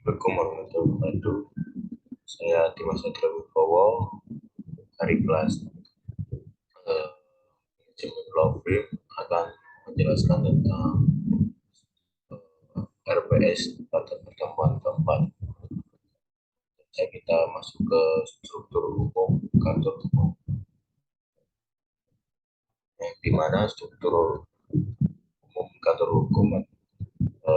Assalamualaikum warahmatullahi wabarakatuh. Saya Dimas Satria Wibowo dari kelas manajemen law firm akan menjelaskan tentang RPS pada pertemuan keempat. Kita masuk ke struktur hukum kantor hukum, yang dimana struktur umum kantor hukum,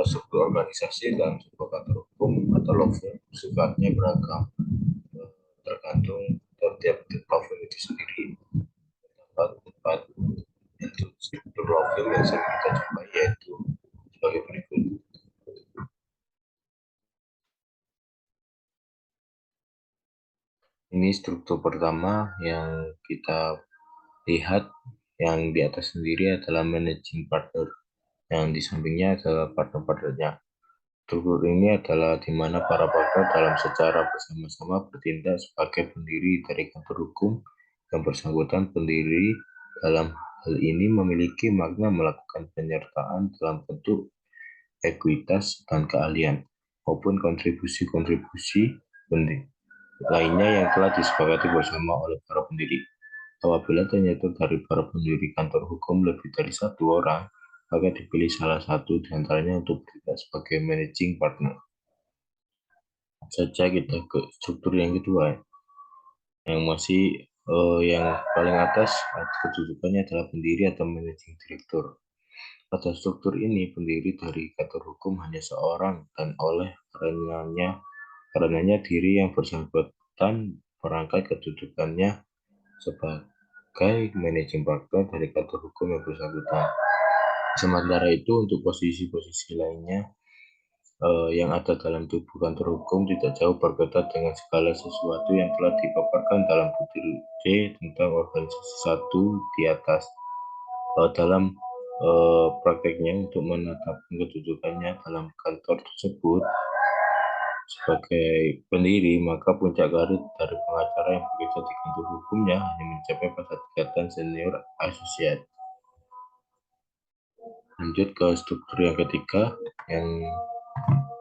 struktur organisasi dan struktur kantor hukum atau law firm sifatnya beragam, tergantung tiap law firm itu sendiri. Tempat untuk struktur law firm yang sering kita jumpai yaitu sebagai berikut. Ini struktur pertama yang kita lihat, yang di atas sendiri adalah managing partner, yang di sampingnya adalah partner-partnernya. Struktur ini adalah di mana para partner dalam secara bersama-sama bertindak sebagai pendiri dari kantor hukum. Yang bersangkutan pendiri dalam hal ini memiliki makna melakukan penyertaan dalam bentuk ekuitas dan keahlian maupun kontribusi-kontribusi lainnya yang telah disepakati bersama oleh para pendiri. Apabila ternyata dari para pendiri kantor hukum lebih dari satu orang, maka dipilih salah satu di antaranya untuk bertindak sebagai managing partner. Saja kita ke struktur yang kedua, yang masih yang paling atas kedudukannya adalah pendiri atau managing director. Pada struktur ini, pendiri dari kantor hukum hanya seorang dan oleh karenanya diri yang bersangkutan merangkai kedudukannya sebagai managing partner dari kantor hukum yang bersangkutan. Sementara itu, untuk posisi-posisi lainnya yang ada dalam tubuh kantor hukum tidak jauh berbeda dengan segala sesuatu yang telah dipaparkan dalam butir C tentang organisasi satu di atas. Dalam prakteknya untuk menetapkan kedudukannya dalam kantor tersebut sebagai pendiri, maka puncak karir dari pengacara yang bekerja di kantor hukumnya hanya mencapai pada tingkatan senior associate. Lanjut ke struktur yang ketiga, yang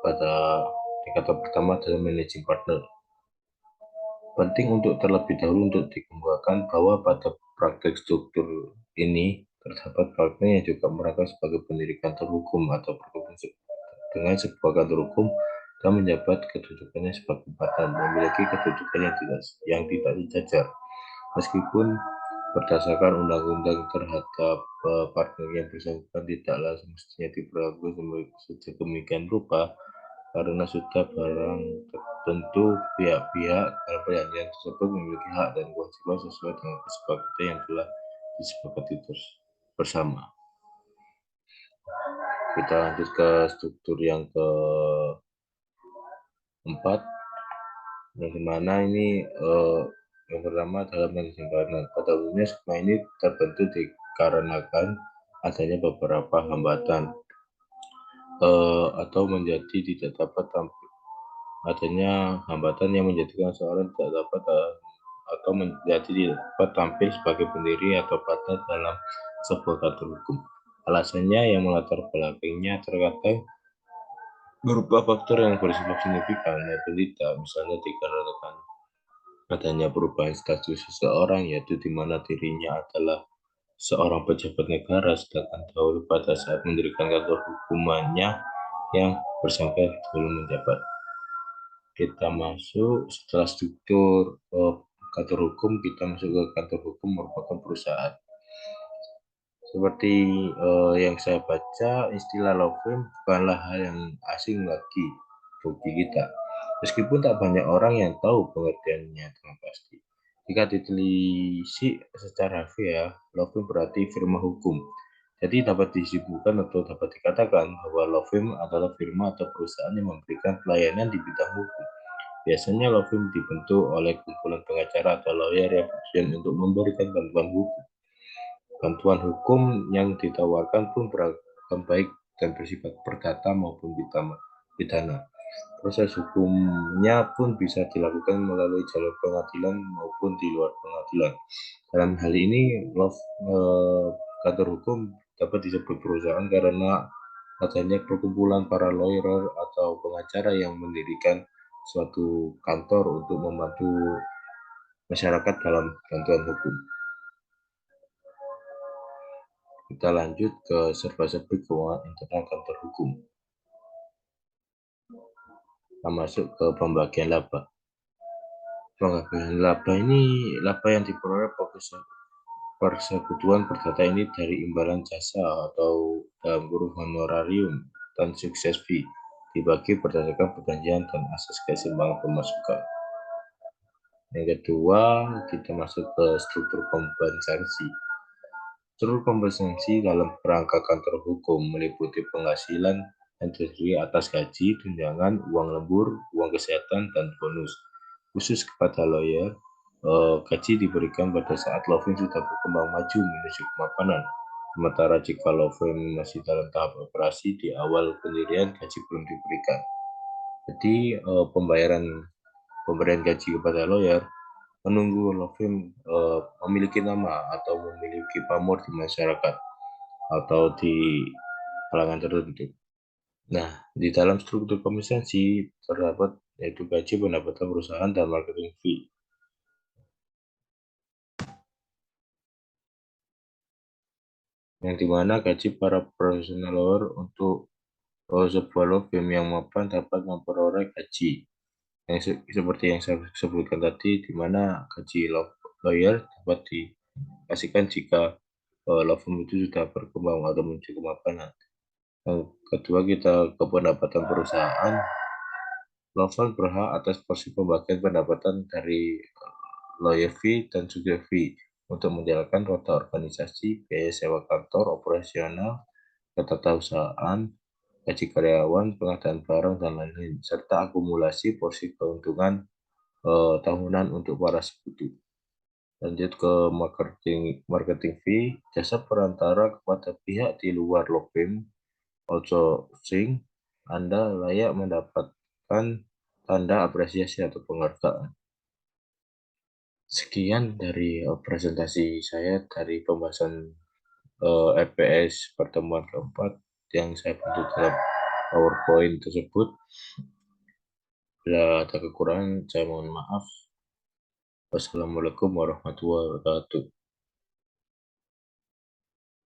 pada tingkatan pertama adalah managing partner. Penting untuk terlebih dahulu untuk dikemukakan bahwa pada praktek struktur ini terdapat partner yang juga merangkap sebagai pendiri kantor hukum atau berhubung dengan sebuah kantor hukum dan menjabat kedudukannya sebagai partner, memiliki kedudukan yang tidak sejajar. Meskipun berdasarkan undang-undang terhadap partner yang bersangkutan tidaklah semestinya diperlakukan sedemikian rupa, karena sudah barang tentu pihak-pihak dalam perjanjian tersebut memiliki hak dan kewajiban sesuai dengan kesepakatan yang telah disepakati bersama. Kita lanjut ke struktur yang keempat, yang dimana ini yang pertama adalah managing partner. Pada umumnya skema ini terbentuk dikarenakan adanya beberapa hambatan atau menjadi tidak dapat adanya hambatan yang menjadikan seorang tidak dapat atau menjadi tidak dapat tampil sebagai pendiri atau partner dalam sebuah kantor hukum. Alasannya yang melatar belakangnya terkadang berupa faktor yang bersifat signifikan maupun tidak, misalnya dikarenakan adanya perubahan status seseorang, yaitu di mana dirinya adalah seorang pejabat negara, sedangkan dahulu pada saat mendirikan kantor hukumannya yang bersangkutan belum menjabat. Kita masuk setelah struktur kantor hukum, kita masuk ke kantor hukum merupakan perusahaan. Seperti yang saya baca, istilah law firm bukanlah hal yang asing lagi bagi kita. Meskipun tak banyak orang yang tahu pengertiannya dengan pasti. Jika ditelisik secara harfiah, law firm berarti firma hukum. Jadi dapat disimpulkan atau dapat dikatakan bahwa law firm adalah firma atau perusahaan yang memberikan pelayanan di bidang hukum. Biasanya law firm dibentuk oleh kumpulan pengacara atau lawyer yang bertujuan untuk memberikan bantuan hukum. Bantuan hukum yang ditawarkan pun beragam, baik dan bersifat perdata maupun pidana. Proses hukumnya pun bisa dilakukan melalui jalur pengadilan maupun di luar pengadilan. Dalam hal ini, kantor hukum dapat disebut perusahaan karena adanya perkumpulan para lawyer atau pengacara yang mendirikan suatu kantor untuk membantu masyarakat dalam bantuan hukum. Kita lanjut ke serba-serbi keuangan internal kantor hukum. Kita masuk ke pembagian laba. Pembagian laba ini laba yang diperoleh persekutuan perdata ini dari imbalan jasa atau dalam kurung honorarium dan sukses fee dibagi berdasarkan perjanjian dan asas keseimbangan pemasukan. Yang kedua, kita masuk ke struktur kompensasi. Struktur kompensasi dalam kerangka kantor hukum meliputi penghasilan yang terdiri atas gaji, tunjangan, uang lembur, uang kesehatan, dan bonus. Khusus kepada lawyer, gaji diberikan pada saat law firm sudah berkembang maju menuju kemapanan. Sementara jika law firm masih dalam tahap operasi, di awal pendirian gaji belum diberikan. Jadi pemberian gaji kepada lawyer menunggu law firm memiliki nama atau memiliki pamor di masyarakat atau di kalangan tertentu. Nah, di dalam struktur kompensasi terdapat yaitu gaji, pendapatan perusahaan, dan marketing fee. Yang dimana gaji para profesional lawyer untuk sebuah law firm yang mapan dapat memperoleh gaji yang seperti yang saya sebutkan tadi, di mana gaji lawyer dapat dikasihkan jika law firm itu sudah berkembang atau menuju kemapanan. Yang kedua, kita ke pendapatan perusahaan. Law firm berhak atas porsi pembagian pendapatan dari lawyer fee dan juga fee untuk menjalankan roda organisasi, biaya sewa kantor, operasional, ketatarusahaan, gaji karyawan, pengadaan barang, dan lain-lain, serta akumulasi porsi keuntungan tahunan untuk para sekutu. Lanjut ke marketing fee, jasa perantara kepada pihak di luar law firm outsourcing. Anda layak mendapatkan tanda apresiasi atau penghargaan. Sekian dari presentasi saya dari pembahasan RPS pertemuan keempat yang saya bantu dalam PowerPoint tersebut. Bila ada kekurangan, saya mohon maaf. Wassalamualaikum warahmatullahi wabarakatuh.